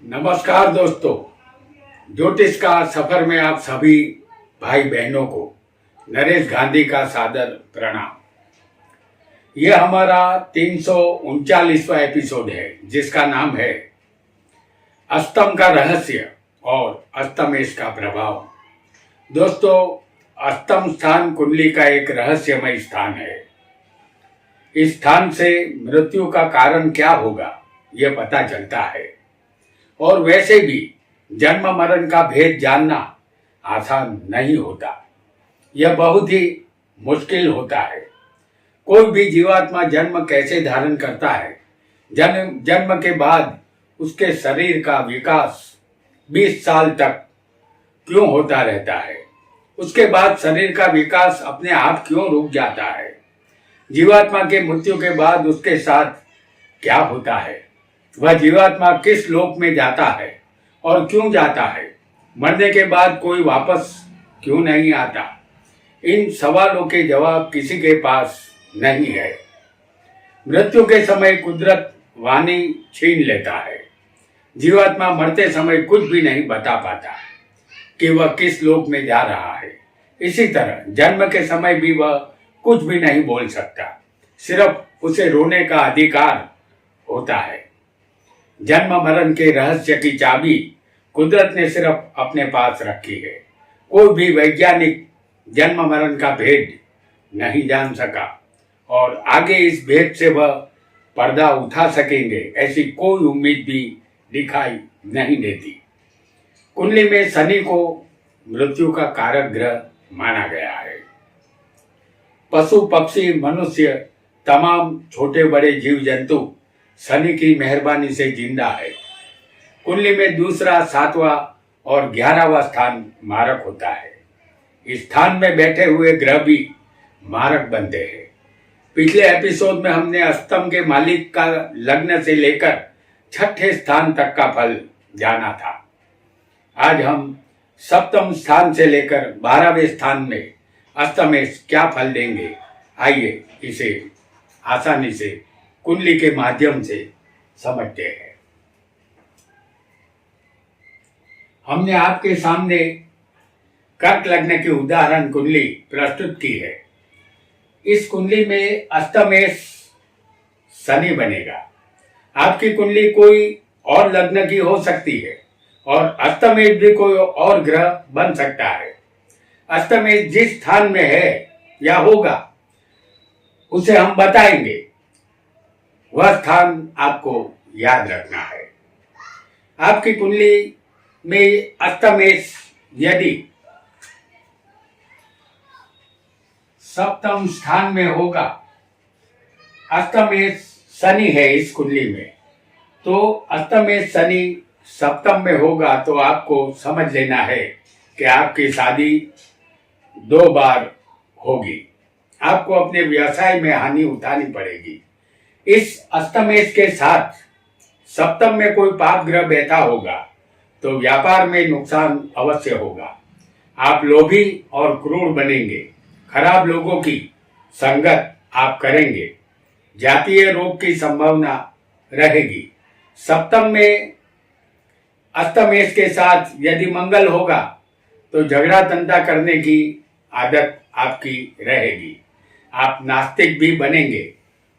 नमस्कार दोस्तों, ज्योतिष का सफर में आप सभी भाई बहनों को नरेश गांधी का सादर प्रणाम। यह हमारा 339वां एपिसोड है जिसका नाम है अष्टम का रहस्य और अष्टमेश का प्रभाव। दोस्तों, अष्टम स्थान कुंडली का एक रहस्यमय स्थान है। इस स्थान से मृत्यु का कारण क्या होगा यह पता चलता है, और वैसे भी जन्म मरण का भेद जानना आसान नहीं होता। यह बहुत ही मुश्किल होता है। कोई भी जीवात्मा जन्म कैसे धारण करता है, जन्म के बाद उसके शरीर का विकास 20 साल तक क्यों होता रहता है, उसके बाद शरीर का विकास अपने आप क्यों रुक जाता है, जीवात्मा के मृत्यु के बाद उसके साथ क्या होता है, वह जीवात्मा किस लोक में जाता है और क्यों जाता है, मरने के बाद कोई वापस क्यों नहीं आता, इन सवालों के जवाब किसी के पास नहीं है। मृत्यु के समय कुदरत वाणी छीन लेता है। जीवात्मा मरते समय कुछ भी नहीं बता पाता कि वह किस लोक में जा रहा है। इसी तरह जन्म के समय भी वह कुछ भी नहीं बोल सकता, सिर्फ उसे रोने का अधिकार होता है। जन्म मरण के रहस्य की चाबी कुदरत ने सिर्फ अपने पास रखी है। कोई भी वैज्ञानिक जन्म मरण का भेद नहीं जान सका, और आगे इस भेद से वह पर्दा उठा सकेंगे ऐसी कोई उम्मीद भी दिखाई नहीं देती। कुंडली में शनि को मृत्यु का कारक ग्रह माना गया है। पशु पक्षी मनुष्य तमाम छोटे बड़े जीव जंतु शनि की मेहरबानी से जिंदा है। कुंडली में दूसरा, 7वां और 11वां स्थान मारक होता है। इस स्थान में बैठे हुए ग्रह भी मारक बनते हैं। पिछले एपिसोड में हमने अष्टम के मालिक का लग्न से लेकर 6ठे स्थान तक का फल जाना था। आज हम सप्तम स्थान से लेकर 12वें स्थान में अष्टमेश क्या फल देंगे, आइए इसे आसानी से कुंडली के माध्यम से समझते हैं। हमने आपके सामने कर्क लग्न की उदाहरण कुंडली प्रस्तुत की है। इस कुंडली में अष्टमेश शनि बनेगा। आपकी कुंडली कोई और लग्न की हो सकती है और अष्टमेश भी कोई और ग्रह बन सकता है। अष्टमेश जिस स्थान में है या होगा उसे हम बताएंगे, वह स्थान आपको याद रखना है। आपकी कुंडली में अष्टमेश यदि सप्तम स्थान में होगा, अष्टमेश शनि है इस कुंडली में, तो अष्टमेश शनि सप्तम में होगा तो आपको समझ लेना है कि आपकी शादी 2 बार होगी। आपको अपने व्यवसाय में हानि उठानी पड़ेगी। इस अष्टमेश के साथ सप्तम में कोई पाप ग्रह बैठा होगा तो व्यापार में नुकसान अवश्य होगा। आप लोभी और क्रूर बनेंगे। खराब लोगों की संगत आप करेंगे। जातीय रोग की संभावना रहेगी। सप्तम में अष्टमेश के साथ यदि मंगल होगा तो झगड़ा धंधा करने की आदत आपकी रहेगी। आप नास्तिक भी बनेंगे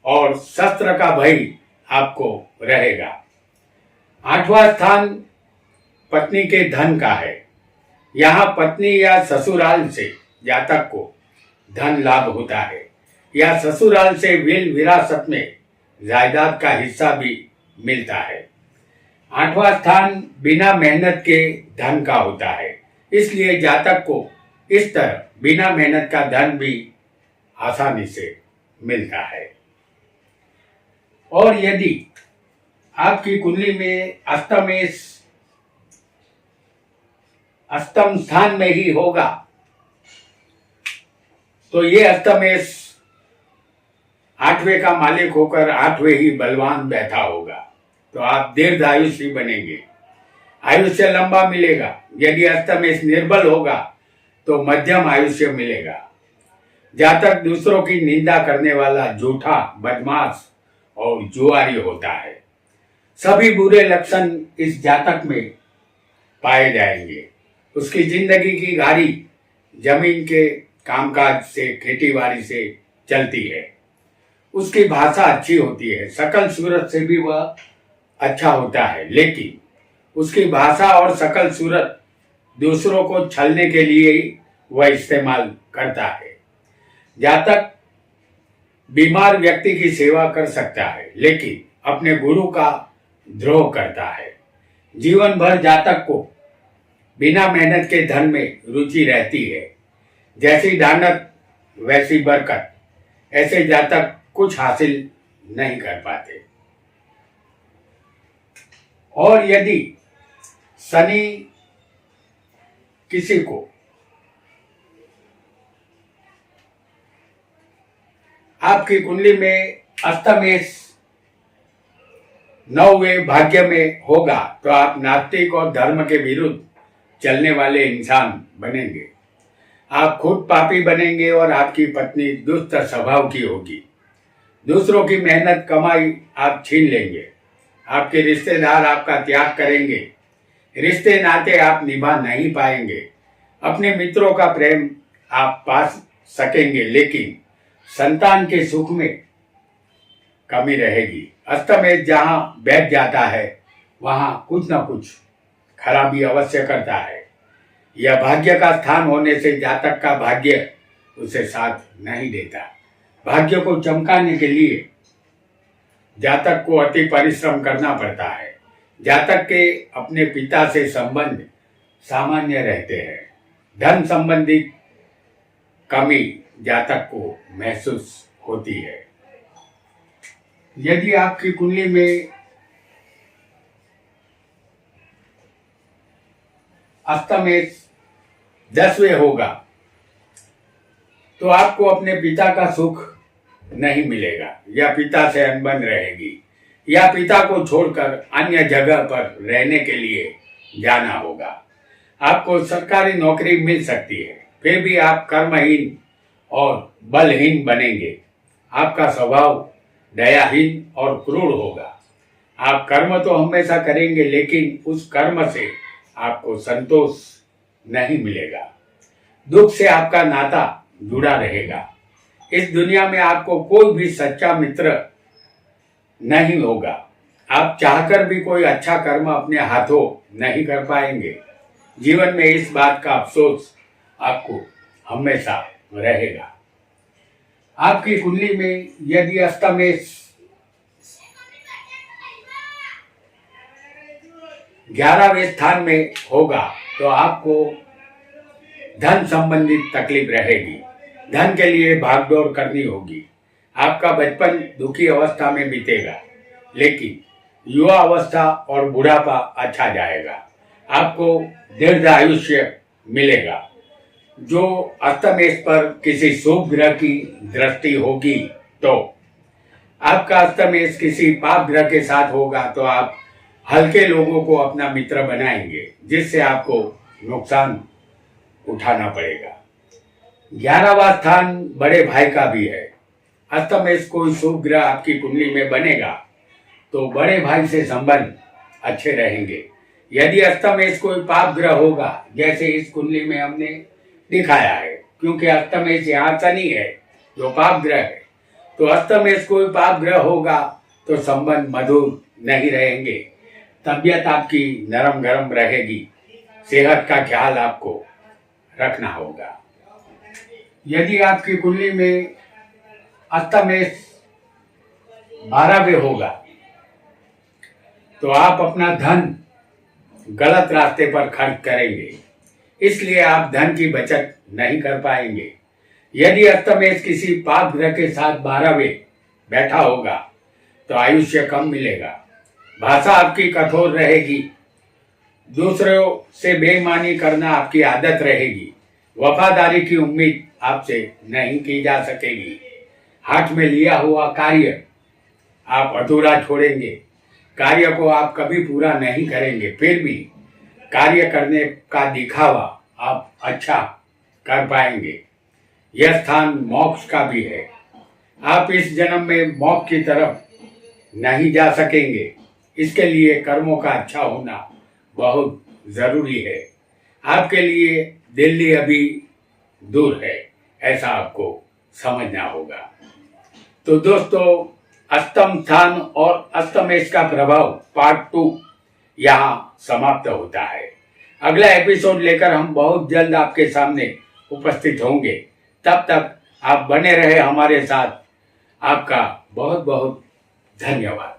और शस्त्र का भय आपको रहेगा। 8वां स्थान पत्नी के धन का है। यहाँ पत्नी या ससुराल से जातक को धन लाभ होता है, या ससुराल से विरासत में जायदाद का हिस्सा भी मिलता है। 8वां स्थान बिना मेहनत के धन का होता है, इसलिए जातक को इस तरह बिना मेहनत का धन भी आसानी से मिलता है। और यदि आपकी कुंडली में अष्टमेश अष्टम स्थान में ही होगा तो ये अष्टमेश 8वें का मालिक होकर 8वें ही बलवान बैठा होगा, तो आप दीर्घायुषी बनेंगे। आयुष्य लंबा मिलेगा। यदि अष्टमेश निर्बल होगा तो मध्यम आयुष्य मिलेगा। जातक दूसरों की निंदा करने वाला, झूठा, बदमाश और जुआरी होता है। सभी बुरे लक्षण इस जातक में पाए जाएंगे। उसकी जिंदगी की गाड़ी जमीन के कामकाज से, खेती बाड़ी से चलती है। उसकी भाषा अच्छी होती है, सकल सूरत से भी वह अच्छा होता है, लेकिन उसकी भाषा और सकल सूरत दूसरों को छलने के लिए ही वह इस्तेमाल करता है। जातक बीमार व्यक्ति की सेवा कर सकता है, लेकिन अपने गुरु का द्रोह करता है। जीवन भर जातक को बिना मेहनत के धन में रुचि रहती है। जैसी दानत वैसी बरकत। ऐसे जातक कुछ हासिल नहीं कर पाते। और यदि शनि किसी को आपकी कुंडली में अस्तमेष 9वें भाग्य में होगा तो आप नास्तिक और धर्म के विरुद्ध चलने वाले इंसान बनेंगे। आप खुद पापी बनेंगे और आपकी पत्नी दुष्ट स्वभाव की होगी। दूसरों की मेहनत कमाई आप छीन लेंगे। आपके रिश्तेदार आपका त्याग करेंगे। रिश्ते नाते आप निभा नहीं पाएंगे। अपने मित्रों का प्रेम आप पा सकेंगे, लेकिन संतान के सुख में कमी रहेगी। अस्तमेष जहां बैठ जाता है वहां कुछ न कुछ खराबी अवश्य करता है। यह भाग्य का स्थान होने से जातक का भाग्य उसे साथ नहीं देता। भाग्य को चमकाने के लिए जातक को अति परिश्रम करना पड़ता है। जातक के अपने पिता से संबंध सामान्य रहते हैं। धन संबंधी कमी जातक को महसूस होती है। यदि आपकी कुंडली में अस्तमेष 10वें होगा तो आपको अपने पिता का सुख नहीं मिलेगा, या पिता से अनबन रहेगी, या पिता को छोड़कर अन्य जगह पर रहने के लिए जाना होगा। आपको सरकारी नौकरी मिल सकती है, फिर भी आप कर्महीन और बलहीन बनेंगे। आपका स्वभाव दयाहीन और क्रूर होगा। आप कर्म तो हमेशा करेंगे, लेकिन उस कर्म से आपको संतोष नहीं मिलेगा। दुख से आपका नाता जुड़ा रहेगा। इस दुनिया में आपको कोई भी सच्चा मित्र नहीं होगा। आप चाहकर भी कोई अच्छा कर्म अपने हाथों नहीं कर पाएंगे। जीवन में इस बात का अफसोस आपको हमेशा रहेगा। आपकी कुंडली में यदि अस्तमेष 11वें स्थान में होगा तो आपको धन संबंधित तकलीफ रहेगी। धन के लिए भागदौड़ करनी होगी। आपका बचपन दुखी अवस्था में बीतेगा, लेकिन युवा अवस्था और बुढ़ापा अच्छा जाएगा। आपको दीर्घ आयुष्य मिलेगा। जो अस्तमेष पर किसी शुभ ग्रह की दृष्टि होगी तो आपका अस्तमेष किसी पाप ग्रह के साथ होगा तो आप हल्के लोगों को अपना मित्र बनाएंगे, जिससे आपको नुकसान उठाना पड़ेगा। 11वां स्थान बड़े भाई का भी है। अस्तमेष कोई शुभ ग्रह आपकी कुंडली में बनेगा तो बड़े भाई से संबंध अच्छे रहेंगे। यदि अस्तमेष कोई पाप ग्रह होगा, जैसे इस कुंडली में हमने दिखाया है, क्योंकि अस्तमेष यहाँ शनि है जो पाप ग्रह है, तो अस्तमेष कोई पाप ग्रह होगा तो संबंध मधुर नहीं रहेंगे। तबीयत आपकी नरम गरम रहेगी। सेहत का ख्याल आपको रखना होगा। यदि आपकी कुंडली में अस्तमेष 12वें होगा तो आप अपना धन गलत रास्ते पर खर्च करेंगे, इसलिए आप धन की बचत नहीं कर पाएंगे। यदि अस्तमेष किसी पाप ग्रह के साथ 12वें बैठा होगा तो आयुष्य कम मिलेगा। भाषा आपकी कठोर रहेगी। दूसरों से बेईमानी करना आपकी आदत रहेगी। वफादारी की उम्मीद आपसे नहीं की जा सकेगी। हाथ में लिया हुआ कार्य आप अधूरा छोड़ेंगे। कार्य को आप कभी पूरा नहीं करेंगे, फिर भी कार्य करने का दिखावा आप अच्छा कर पाएंगे। यह स्थान मोक्ष का भी है। आप इस जन्म में मोक्ष की तरफ नहीं जा सकेंगे, इसके लिए कर्मों का अच्छा होना बहुत जरूरी है। आपके लिए दिल्ली अभी दूर है, ऐसा आपको समझना होगा। तो दोस्तों, अष्टम स्थान और अष्टमेश का प्रभाव पार्ट 2 यहाँ समाप्त होता है। अगला एपिसोड लेकर हम बहुत जल्द आपके सामने उपस्थित होंगे। तब तक आप बने रहे हमारे साथ। आपका बहुत बहुत धन्यवाद।